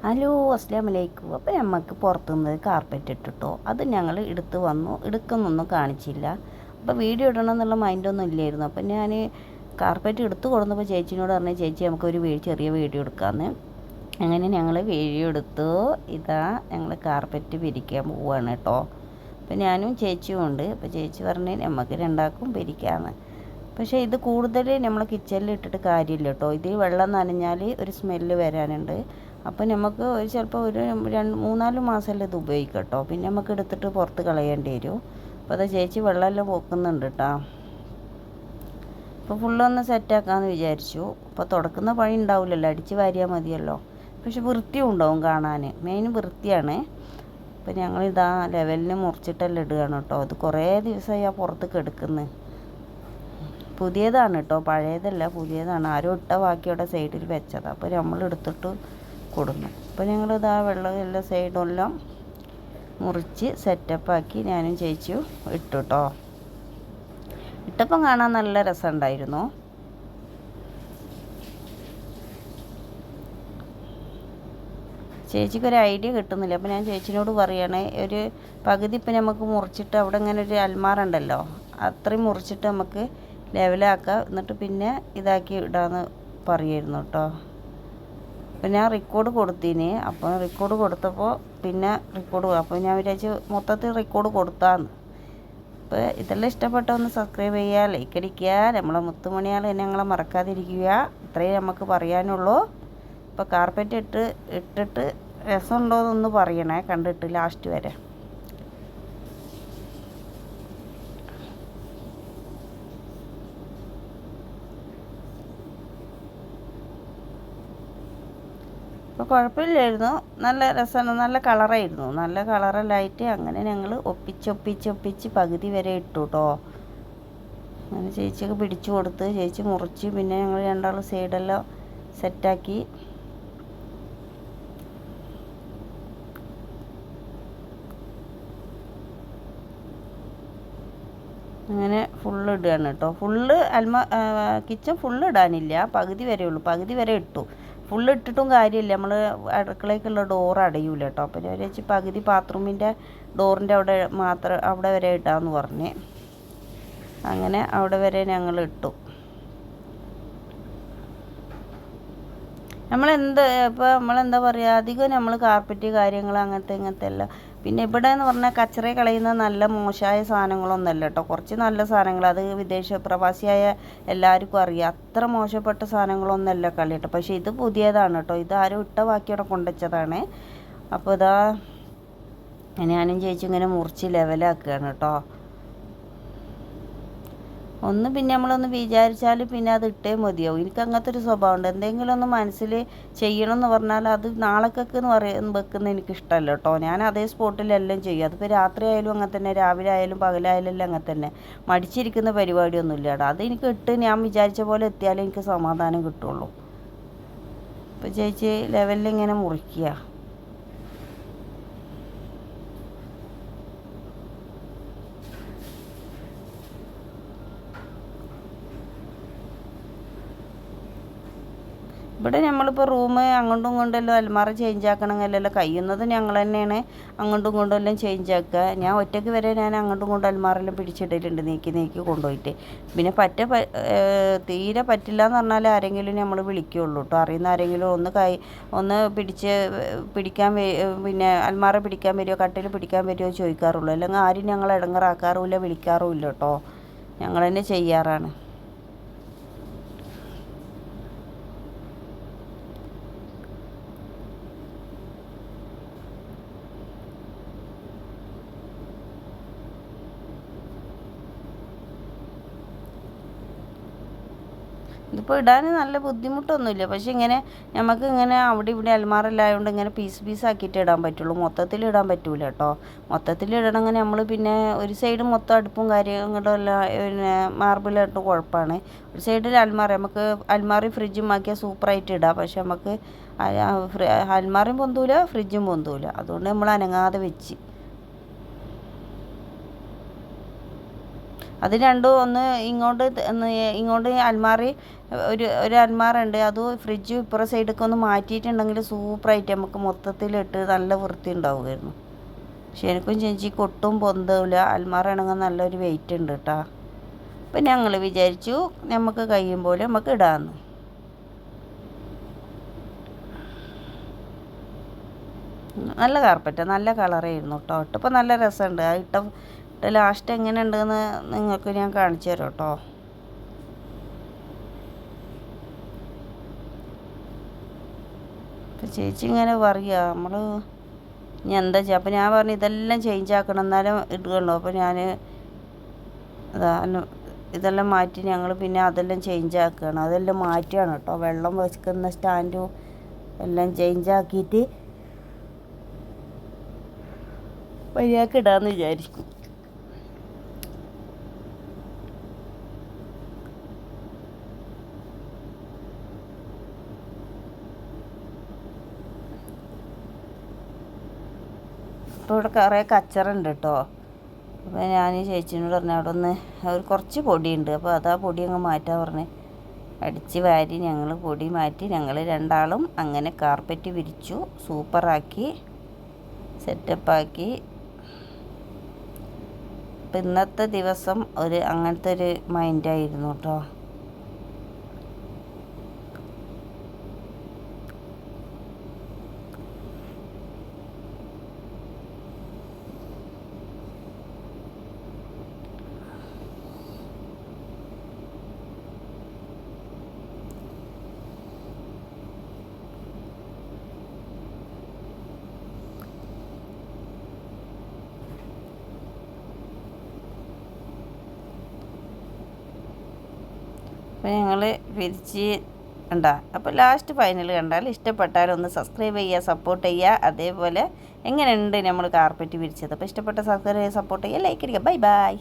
Hello അസ്സലാമു അലൈക്കും. അപ്പോൾ നമുക്ക് പുറത്തുനിന്ന് കാർപ്പറ്റ് ഇട്ടിട്ടോ, അത് ഞങ്ങൾ എടുത്ത് വന്നു. എടുക്കുന്നൊന്നും കാണിച്ചില്ല. അപ്പോൾ വീഡിയോ ഇടണം എന്നുള്ള മൈൻഡൊന്നും ഇല്ലായിരുന്നു. അപ്പോൾ ഞാൻ കാർപ്പറ്റ് എടുത്ത് കൊടുന്നപ്പോൾ ചേച്ചിനോട് പറഞ്ഞു, ചേച്ചി നമുക്കൊരു ചെറിയ വീഡിയോ എടുക്കാമെന്ന്. അങ്ങനെ ഞങ്ങൾ വീഡിയോ എടുത്തു. ഇതാ ഞങ്ങൾ കാർപ്പറ്റ് പിരിക്കാൻ പോവുകയാണ് കേട്ടോ. അപ്പോൾ ഞാനും ചേച്ചിയും ഉണ്ട്. അപ്പോൾ ചേച്ചി പറഞ്ഞ് നമുക്ക് രണ്ടാൾക്കും പിരിക്കാമെന്ന്. പക്ഷേ ഇത് കൂടുതൽ നമ്മൾ കിച്ചണിൽ ഇട്ടിട്ട് കാര്യമില്ല കേട്ടോ. ഇത് വെള്ളം നനഞ്ഞാൽ ഒരു സ്മെല്ല് വരാനുണ്ട്. അപ്പോൾ നമുക്ക് ചിലപ്പോൾ ഒരു 3-4 മാസമല്ലേ ഇത് ഉപയോഗിക്കാം കേട്ടോ. പിന്നെ നമുക്ക് എടുത്തിട്ട് പുറത്ത് കളയേണ്ടി വരും. അപ്പോൾ അത് ചേച്ചി വെള്ളമെല്ലാം പോക്കുന്നുണ്ട് കേട്ടോ. അപ്പോൾ ഫുള്ളൊന്ന് സെറ്റാക്കാമെന്ന് വിചാരിച്ചു. അപ്പോൾ തുടക്കുന്ന പണി ഉണ്ടാവില്ലല്ലോ, അടിച്ച് വാരിയാൽ മതിയല്ലോ. പക്ഷെ വൃത്തിയും ഉണ്ടാവും കാണാൻ, മെയിൻ വൃത്തിയാണ്. അപ്പോൾ ഞങ്ങളിതാ ലെവലിന് മുറിച്ചിട്ടെല്ലാം ഇടുകയാണ് കേട്ടോ. അത് കുറേ ദിവസമായി ആ പുറത്ത് കിടക്കുന്നത്. പുതിയതാണ് കേട്ടോ, പഴയതല്ല, പുതിയതാണ്. ആരും ഇട്ട ബാക്കിയുടെ സൈഡിൽ വെച്ചത്. അപ്പോൾ നമ്മൾ എടുത്തിട്ട് കൊടുന്നു. അപ്പോൾ ഞങ്ങളിതാ വെള്ളം എല്ലാ സൈഡെല്ലാം മുറിച്ച് സെറ്റപ്പാക്കി ഞാനും ചേച്ചിയും ഇട്ടു കേട്ടോ. ഇട്ടപ്പം കാണാൻ നല്ല രസമുണ്ടായിരുന്നു. ചേച്ചിക്കൊരു ഐഡിയ കിട്ടുന്നില്ല. അപ്പോൾ ഞാൻ ചേച്ചിനോട് പറയുകയാണ്, ഒരു പകുതി ഇപ്പം നമുക്ക് മുറിച്ചിട്ട് അവിടെ ഇങ്ങനെ ഒരു അൽമാറുണ്ടല്ലോ, അത്രയും മുറിച്ചിട്ട് നമുക്ക് ലെവലാക്കാം, എന്നിട്ട് പിന്നെ ഇതാക്കി ഇടാമെന്ന് പറയുമായിരുന്നു കേട്ടോ. അപ്പോൾ ഞാൻ റെക്കോർഡ് കൊടുത്തിന്. അപ്പോൾ റെക്കോർഡ് കൊടുത്തപ്പോൾ പിന്നെ അപ്പോൾ ഞാൻ വിചാരിച്ചു മൊത്തത്തിൽ റെക്കോർഡ് കൊടുത്താന്ന്. അപ്പോൾ ഇതെല്ലാം ഇഷ്ടപ്പെട്ട ഒന്ന് സബ്സ്ക്രൈബ് ചെയ്യുക, ലൈക്ക് അടിക്കുക, നമ്മളെ മുത്തുമണിയാൾ തന്നെ ഞങ്ങളെ മറക്കാതിരിക്കുക. ഇത്രയും നമുക്ക് പറയാനുള്ളൂ. ഇപ്പോൾ കാർപ്പറ്റ് ഇട്ടിട്ട് രസമുണ്ടോയെന്നൊന്ന് പറയണേ, കണ്ടിട്ട് ലാസ്റ്റ് വരെ. അപ്പോൾ കുഴപ്പമില്ലായിരുന്നു, നല്ല രസമാണ്, നല്ല കളറായിരുന്നു, നല്ല കളറെല്ലായിട്ട് അങ്ങനെ ഞങ്ങൾ ഒപ്പിച്ച് പകുതി വരെ ഇട്ടു കേട്ടോ. അങ്ങനെ ചേച്ചിയൊക്കെ പിടിച്ചു കൊടുത്ത്, ചേച്ചി മുറിച്ച്, പിന്നെ ഞങ്ങൾ രണ്ടാളും സൈഡെല്ലാം സെറ്റാക്കി. അങ്ങനെ ഫുള്ള് ഇടുകയാണ് കേട്ടോ. ഫുള്ള് കിച്ചൺ ഫുള്ള് ഇടാനില്ല, പകുതി വരെ ഉള്ളൂ, പകുതി വരെ ഇട്ടു. ഫുള്ള് ഇട്ടിട്ടും കാര്യമില്ല, നമ്മൾ അടുക്കളയ്ക്കുള്ള ഡോർ അടയൂല കേട്ടോ. അപ്പോൾ ഞാൻ വെച്ച് പകുതി ബാത്റൂമിൻ്റെ ഡോറിൻ്റെ അവിടെ മാത്രം, അവിടെ വരെ ഇടാമെന്ന് പറഞ്ഞ് അങ്ങനെ അവിടെ വരെ ഞങ്ങൾ ഇട്ടു. നമ്മളെന്താ പറയുക, അധികം നമ്മൾ കാർപ്പറ്റ് കാര്യങ്ങൾ അങ്ങനത്തെ എല്ലാം. പിന്നെ ഇവിടെ എന്ന് പറഞ്ഞാൽ കച്ചറ കളയുന്ന നല്ല മോശമായ സാധനങ്ങളൊന്നുമല്ല കേട്ടോ, കുറച്ച് നല്ല സാധനങ്ങൾ. അത് വിദേശ പ്രവാസിയായ എല്ലാവർക്കും അറിയാം, അത്ര മോശപ്പെട്ട സാധനങ്ങളൊന്നുമല്ല കളി കേട്ടോ. പക്ഷേ ഇത് പുതിയതാണ് കേട്ടോ, ഇത് ആരും ഇട്ട ബാക്കിയോടെ കൊണ്ടുവച്ചതാണ്. അപ്പോൾ ഇതാ ഞാനും ചേച്ചി ഇങ്ങനെ മുറിച്ച് ലെവലാക്കുകയാണ് കേട്ടോ. പിന്നെ നമ്മളൊന്ന് വിചാരിച്ചാൽ പിന്നെ അത് ഇട്ടേ മതിയാവും. എനിക്ക് അങ്ങനത്തെ ഒരു സ്വഭാവമുണ്ട്. എന്തെങ്കിലും ഒന്ന് മനസ്സിൽ ചെയ്യണമെന്ന് പറഞ്ഞാൽ അത് നാളേക്കൊക്കെ വെക്കുന്ന എനിക്കിഷ്ടമല്ല കേട്ടോ. ഞാൻ അതേ സ്പോട്ടിലെല്ലാം ചെയ്യും. അതിപ്പോൾ രാത്രി ആയാലും അങ്ങനെ തന്നെ, രാവിലെ ആയാലും പകലായാലും എല്ലാം അങ്ങനെ തന്നെ. മടിച്ചിരിക്കുന്ന പരിപാടിയൊന്നും ഇല്ല കേട്ടോ. അതെനിക്ക് ഇട്ട് ഞാൻ വിചാരിച്ച പോലെ എത്തിയാലേ എനിക്ക് സമാധാനം കിട്ടുള്ളൂ. ഇപ്പോൾ ചേച്ചി ലെവലിൽ ഇങ്ങനെ മുറിക്കുക. ഇവിടെ നമ്മളിപ്പോൾ റൂം അങ്ങോട്ടും ഇങ്ങോട്ടും എല്ലാം അൽമാറ ചേഞ്ച് ആക്കണമെങ്കിലെല്ലാം കഴിയുന്നത് ഞങ്ങൾ തന്നെയാണ് അങ്ങോട്ടും ഇങ്ങോട്ടും എല്ലാം ചേഞ്ച് ആക്കുക. ഞാൻ ഒറ്റയ്ക്ക് വരെ ഞാൻ അങ്ങോട്ടും ഇങ്ങോട്ടും അൽമാറെല്ലാം പിടിച്ചിട്ടിട്ടുണ്ട്, നീക്കി കൊണ്ടുപോയിട്ട്. പിന്നെ തീരെ പറ്റില്ല എന്ന് പറഞ്ഞാൽ ആരെങ്കിലും നമ്മൾ വിളിക്കുകയുള്ളൂ കേട്ടോ. അറിയുന്ന ആരെങ്കിലും ഒന്ന് പിടിക്കാൻ പിന്നെ അൽമാറ പിടിക്കാൻ വരുമോ, കട്ടിൽ പിടിക്കാൻ വരുമോ ചോദിക്കാറുള്ളൂ. അല്ലെങ്കിൽ ആരും ഞങ്ങൾ ഇടങ്ങറാക്കാറുമില്ല, വിളിക്കാറുമില്ല കേട്ടോ. ഞങ്ങൾ തന്നെ ചെയ്യാറാണ്. ഇതിപ്പോൾ ഇടാൻ നല്ല ബുദ്ധിമുട്ടൊന്നുമില്ല. പക്ഷേ ഇങ്ങനെ നമുക്ക് ഇങ്ങനെ അവിടെ ഇവിടെ അൽമാറല്ലായതുകൊണ്ട് ഇങ്ങനെ പീസ് ആക്കിയിട്ട് ഇടാൻ പറ്റുള്ളൂ, മൊത്തത്തിൽ ഇടാൻ പറ്റൂല കേട്ടോ. മൊത്തത്തിൽ ഇടണമെങ്കിൽ നമ്മൾ പിന്നെ ഒരു സൈഡ് മൊത്തം അടുപ്പും കാര്യങ്ങളും എല്ലാം പിന്നെ മാർബിളിട്ട് കുഴപ്പമാണ്. ഒരു സൈഡിൽ നമുക്ക് അൽമാറി ഫ്രിഡ്ജും ആക്കിയാൽ സൂപ്പറായിട്ട് ഇടാം. പക്ഷെ നമുക്ക് അൽമാറിയും പൊന്തൂല, ഫ്രിഡ്ജും പൊന്തൂല. അതുകൊണ്ട് നമ്മൾ അനങ്ങാതെ വെച്ച് അത് രണ്ടും ഒന്ന് ഇങ്ങോട്ട് അൽമാറി ഒരു അൽമാറുണ്ട്, അത് ഫ്രിഡ്ജ് ഇപ്പുറ സൈഡൊക്കെ ഒന്ന് മാറ്റിയിട്ടുണ്ടെങ്കിൽ സൂപ്പറായിട്ട് നമുക്ക് മൊത്തത്തിലിട്ട് നല്ല വൃത്തി ഉണ്ടാവുമായിരുന്നു. ശരിക്കും ചേച്ചിക്ക് ഒട്ടും പൊന്തമില്ല, അൽമാറാണെങ്കിൽ നല്ലൊരു വെയിറ്റ് ഉണ്ട് കേട്ടോ. അപ്പം ഞങ്ങൾ വിചാരിച്ചു നമുക്ക് കഴിയുമ്പോൾ നമുക്ക് ഇടാമെന്ന്. നല്ല കാർപ്പറ്റാണ്, നല്ല കളറായിരുന്നു കേട്ടോ. ഇട്ടപ്പോൾ നല്ല രസമുണ്ട്. ആ ഇട്ട ലാസ്റ്റ് എങ്ങനെ ഉണ്ടെന്ന് നിങ്ങൾക്ക് ഞാൻ കാണിച്ചു തരാം കേട്ടോ. അപ്പം ചേച്ചി ഇങ്ങനെ പറയുക നമ്മൾ ഇനി എന്താ ചെയ്യുക. അപ്പം ഞാൻ പറഞ്ഞു ഇതെല്ലാം ചേഞ്ച് ആക്കണം എന്നാലും ഇടുകയുള്ളൂ. അപ്പോൾ ഞാൻ ഇതെല്ലാം മാറ്റി ഞങ്ങൾ പിന്നെ അതെല്ലാം ചേഞ്ച് ആക്കുകയാണ്. അതെല്ലാം മാറ്റിയാണ് കേട്ടോ. വെള്ളം വെക്കുന്ന സ്റ്റാൻഡും എല്ലാം ചേഞ്ച് ആക്കിയിട്ട് വഴിയാക്കി ഇടാമെന്ന് വിചാരിക്കും. ഇപ്പോൾ ഇവിടെ കുറേ കച്ചറുണ്ട് കേട്ടോ. അപ്പോൾ ഞാൻ ചേച്ചീനോട് പറഞ്ഞു അവിടെ ഒന്ന് കുറച്ച് പൊടിയുണ്ട്, അപ്പോൾ അതാ പൊടി അങ്ങ് മാറ്റാൻ പറഞ്ഞ് അടിച്ച് വാരി ഞങ്ങൾ പൊടി മാറ്റി ഞങ്ങൾ രണ്ടാളും അങ്ങനെ കാർപ്പറ്റ് വിരിച്ചു, സൂപ്പറാക്കി സെറ്റപ്പാക്കി. അപ്പം ഇന്നത്തെ ദിവസം അങ്ങനത്തെ ഒരു മൈൻഡായിരുന്നു കേട്ടോ. അപ്പോൾ ഞങ്ങൾ വിരിച്ച് കണ്ടാ. അപ്പോൾ ലാസ്റ്റ് ഫൈനൽ കണ്ടാൽ ഇഷ്ടപ്പെട്ടാൽ ഒന്ന് സബ്സ്ക്രൈബ് ചെയ്യുക, സപ്പോർട്ട് ചെയ്യുക. അതേപോലെ എങ്ങനെയുണ്ട് നമ്മൾ കാർപ്പറ്റ് വിരിച്ചത്. അപ്പോൾ ഇഷ്ടപ്പെട്ട സബ്സ്ക്രൈബ് ചെയ്യുക, സപ്പോർട്ട് ചെയ്യുക, ലൈക്ക് അടിക്കുക. Bye bye.